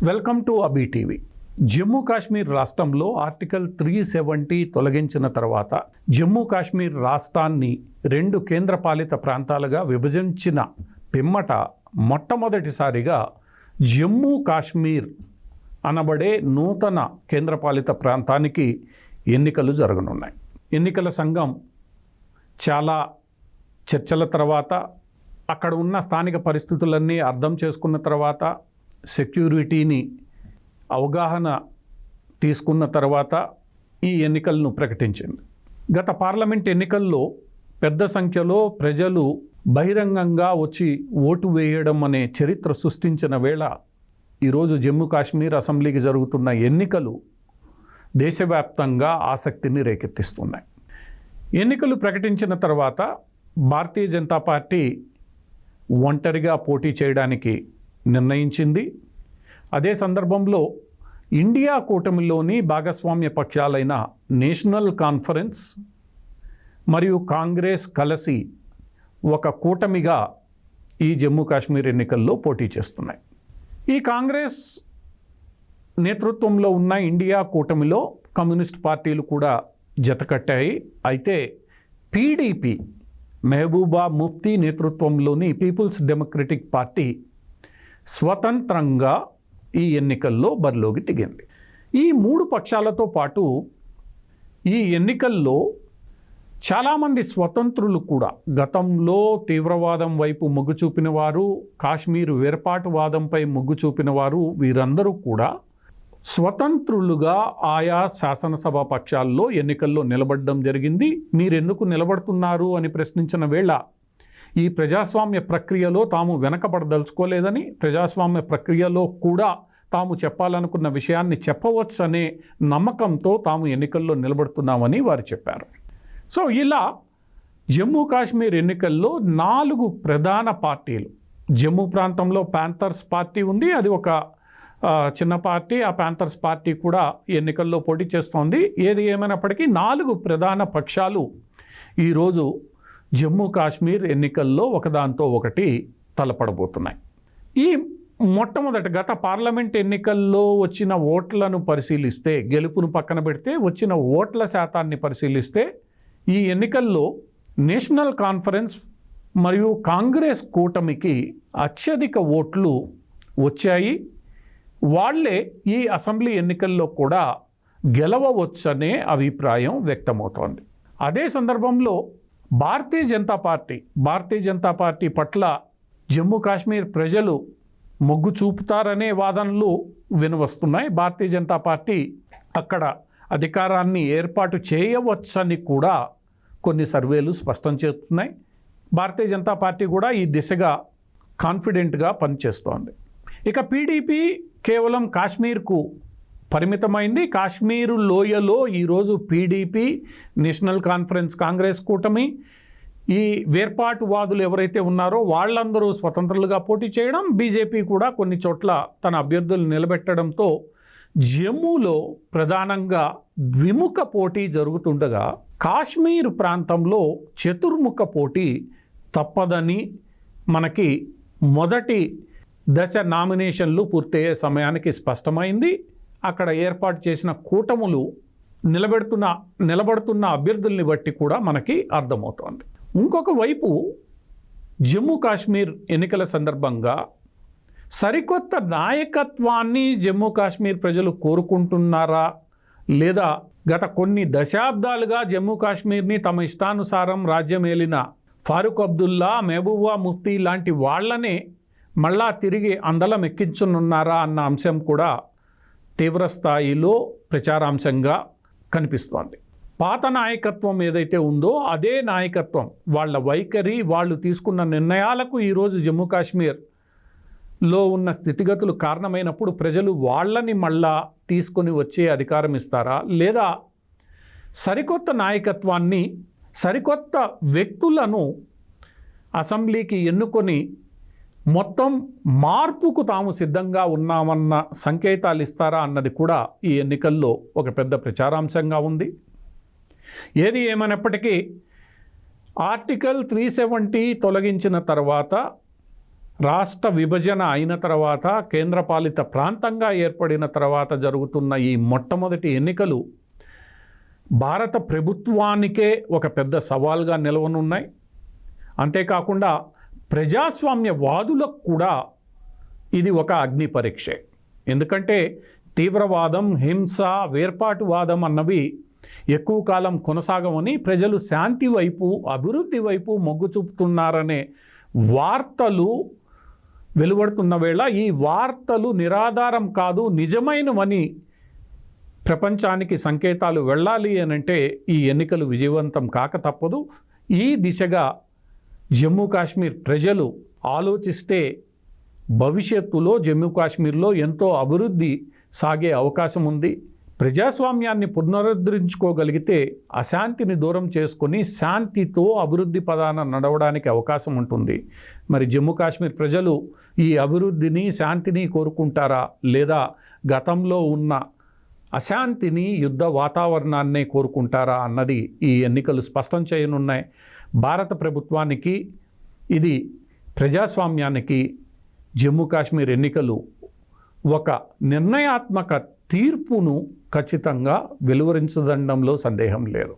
Welcome to Abhi TV. Jammu Kashmir రాష్ట్రంలో article 370 తొలగించిన తర్వాత జమ్మూ కాశ్మీర్ రాష్ట్రాన్ని 2 కేంద్రపాలిత ప్రాంతాలుగా విభజించిన పిమ్మట మొట్టమొదటిసారిగా జమ్మూ కాశ్మీర్ అనబడే నూతన కేంద్రపాలిత ప్రాంతానికి ఎన్నికలు జరగనున్నాయి. ఎన్నికల సంఘం చాలా చర్చల తర్వాత అక్కడ ఉన్న స్థానిక పరిస్థితులన్నీ అర్థం చేసుకున్న తర్వాత సెక్యూరిటీని అవగాహన తీసుకున్న తర్వాత ఈ ఎన్నికలను ప్రకటించింది. గత పార్లమెంట్ ఎన్నికల్లో పెద్ద సంఖ్యలో ప్రజలు బహిరంగంగా వచ్చి ఓటు వేయడం అనే చరిత్ర సృష్టించిన వేళ ఈరోజు జమ్మూ కాశ్మీర్ అసెంబ్లీకి జరుగుతున్న ఎన్నికలు దేశవ్యాప్తంగా ఆసక్తిని రేకెత్తిస్తున్నాయి. ఎన్నికలు ప్రకటించిన తర్వాత భారతీయ జనతా పార్టీ ఒంటరిగా పోటీ చేయడానికి నిర్ణయించింది. అదే సందర్భంలో ఇండియా కూటమిలోని భాగస్వామ్య పక్షాలైన నేషనల్ కాన్ఫరెన్స్ మరియు కాంగ్రెస్ కలిసి ఒక కూటమిగా ఈ జమ్మూ కాశ్మీర్ ఎన్నికల్లో పోటీ చేస్తున్నాయి. ఈ కాంగ్రెస్ నేతృత్వంలో ఉన్న ఇండియా కూటమిలో కమ్యూనిస్ట్ పార్టీలు కూడా జతకట్టాయి. అయితే పీడీపీ మెహబూబా ముఫ్తీ నేతృత్వంలోని పీపుల్స్ డెమోక్రటిక్ పార్టీ స్వతంత్రంగా ఈ ఎన్నికల్లో బరిలోకి దిగింది. ఈ 3 పక్షాలతో పాటు ఈ ఎన్నికల్లో చాలామంది స్వతంత్రులు కూడా గతంలో తీవ్రవాదం వైపు మొగ్గు చూపిన వారు, కాశ్మీర్ వేర్పాటువాదంపై మొగ్గు చూపిన వారు, వీరందరూ కూడా స్వతంత్రులుగా ఆయా శాసనసభ పక్షాల్లో ఎన్నికల్లో నిలబడడం జరిగింది. మీరెందుకు నిలబడుతున్నారు అని ప్రశ్నించిన వేళ ఈ ప్రజాస్వామ్య ప్రక్రియలో తాము వెనకబడదలుచుకోలేదని, ప్రజాస్వామ్య ప్రక్రియలో కూడా తాము చెప్పాలనుకున్న విషయాన్ని చెప్పవచ్చనే నమ్మకంతో తాము ఎన్నికల్లో నిలబడుతున్నామని వారు చెప్పారు. సో ఇలా జమ్మూ కాశ్మీర్ ఎన్నికల్లో 4 ప్రధాన పార్టీలు, జమ్మూ ప్రాంతంలో ప్యాంథర్స్ పార్టీ ఉంది, అది ఒక చిన్న పార్టీ. ఆ ప్యాంథర్స్ పార్టీ కూడా ఎన్నికల్లో పోటీ చేస్తోంది. ఏది ఏమైనప్పటికీ 4 ప్రధాన పక్షాలు ఈరోజు జమ్మూ కాశ్మీర్ ఎన్నికల్లో ఒకదాంతో ఒకటి తలపడబోతున్నాయి. ఈ మొట్టమొదటి గత పార్లమెంట్ ఎన్నికల్లో వచ్చిన ఓట్లను పరిశీలిస్తే, గెలుపును పక్కన పెడితే వచ్చిన ఓట్ల శాతాన్ని పరిశీలిస్తే ఈ ఎన్నికల్లో నేషనల్ కాన్ఫరెన్స్ మరియు కాంగ్రెస్ కూటమికి అత్యధిక ఓట్లు వచ్చాయి. వాళ్లే ఈ అసెంబ్లీ ఎన్నికల్లో కూడా గెలవవచ్చనే అభిప్రాయం వ్యక్తమవుతోంది. అదే సందర్భంలో భారతీయ జనతా పార్టీ పట్ల జమ్మూ కాశ్మీర్ ప్రజలు మొగ్గు చూపుతారనే వాదనలు వినవస్తున్నాయి. భారతీయ జనతా పార్టీ అక్కడ అధికారాన్ని ఏర్పాటు చేయవచ్చని కూడా కొన్ని సర్వేలు స్పష్టం చేస్తున్నాయి. భారతీయ జనతా పార్టీ కూడా ఈ దిశగా కాన్ఫిడెంట్గా పనిచేస్తోంది. ఇక పీడీపీ కేవలం కాశ్మీర్కు పరిమితమైంది. కాశ్మీరు లోయలో ఈరోజు పీడీపీ, నేషనల్ కాన్ఫరెన్స్, కాంగ్రెస్ కూటమి, ఈ వేర్పాటువాదులు ఎవరైతే ఉన్నారో వాళ్ళందరూ స్వతంత్రులుగా పోటీ చేయడం, బీజేపీ కూడా కొన్ని చోట్ల తన అభ్యర్థులు నిలబెట్టడంతో జమ్మూలో ప్రధానంగా ద్విముఖ పోటీ జరుగుతుండగా కాశ్మీర్ ప్రాంతంలో చతుర్ముఖ పోటీ తప్పదని మనకి మొదటి దశ నామినేషన్లు పూర్తయ్యే సమయానికి స్పష్టమైంది. అక్కడ ఏర్పాటు చేసిన కూటములు నిలబడుతున్న అభ్యర్థుల్ని బట్టి కూడా మనకి అర్థమవుతోంది. ఇంకొక వైపు జమ్మూ కాశ్మీర్ ఎన్నికల సందర్భంగా సరికొత్త నాయకత్వాన్ని జమ్మూ కాశ్మీర్ ప్రజలు కోరుకుంటున్నారా, లేదా గత కొన్ని దశాబ్దాలుగా జమ్మూ కాశ్మీర్ని తమ ఇష్టానుసారం రాజ్యమేలిన ఫారూక్ అబ్దుల్లా, మెహబూబా ముఫ్తీ లాంటి వాళ్ళనే మళ్ళా తిరిగి అందలం ఎక్కించనున్నారా అన్న అంశం కూడా తీవ్ర స్థాయిలో ప్రచారాంశంగా కనిపిస్తోంది. పాత నాయకత్వం ఏదైతే ఉందో అదే నాయకత్వం, వాళ్ళ వైఖరి, వాళ్ళు తీసుకున్న నిర్ణయాలకు ఈరోజు జమ్మూ కాశ్మీర్లో ఉన్న స్థితిగతులు కారణమైనప్పుడు ప్రజలు వాళ్ళని మళ్ళా తీసుకొని వచ్చే అధికారం ఇస్తారా, లేదా సరికొత్త నాయకత్వాన్ని, సరికొత్త వ్యక్తులను అసెంబ్లీకి ఎన్నుకొని మొత్తం మార్పుకు తాము సిద్ధంగా ఉన్నామన్న సంకేతాలు ఇస్తారా అన్నది కూడా ఈ ఎన్నికల్లో ఒక పెద్ద ప్రచారాంశంగా ఉంది. ఏది ఏమైనప్పటికీ ఆర్టికల్ 370 తొలగించిన తర్వాత రాష్ట్ర విభజన అయిన తర్వాత కేంద్రపాలిత ప్రాంతంగా ఏర్పడిన తర్వాత జరుగుతున్న ఈ మొట్టమొదటి ఎన్నికలు భారత ప్రభుత్వానికే ఒక పెద్ద సవాల్గా నిలవనున్నాయి. అంతేకాకుండా ప్రజాస్వామ్యవాదులకు కూడా ఇది ఒక అగ్ని పరీక్షే. ఎందుకంటే తీవ్రవాదం, హింస, వేర్పాటువాదం అన్నవి ఎక్కువ కాలం కొనసాగమని ప్రజలు శాంతి వైపు, అభివృద్ధి వైపు మొగ్గు చూపుతున్నారనే వార్తలు వెలువడుతున్న వేళ ఈ వార్తలు నిరాధారం కాదు, నిజమైనవని ప్రపంచానికి సంకేతాలు వెళ్ళాలి అనంటే ఈ ఎన్నికలు విజయవంతం కాక తప్పదు. ఈ దిశగా జమ్మూ కాశ్మీర్ ప్రజలు ఆలోచిస్తే భవిష్యత్తులో జమ్మూ కాశ్మీర్లో ఎంతో అభివృద్ధి సాగే అవకాశం ఉంది. ప్రజాస్వామ్యాన్ని పునరుద్ధరించుకోగలిగితే అశాంతిని దూరం చేసుకొని శాంతితో అభివృద్ధి పదాన నడవడానికి అవకాశం ఉంటుంది. మరి జమ్మూ కాశ్మీర్ ప్రజలు ఈ అభివృద్ధిని, శాంతిని కోరుకుంటారా, లేదా గతంలో ఉన్న అశాంతిని, యుద్ధ వాతావరణాన్నే కోరుకుంటారా అన్నది ఈ ఎన్నికలు స్పష్టం చేయనున్నాయి. భారత ప్రభుత్వానికి, ఇది ప్రజాస్వామ్యానికి జమ్మూ కాశ్మీర్ ఎన్నికలు ఒక నిర్ణయాత్మక తీర్పును ఖచ్చితంగా వెలువరించడంలో సందేహం లేదు.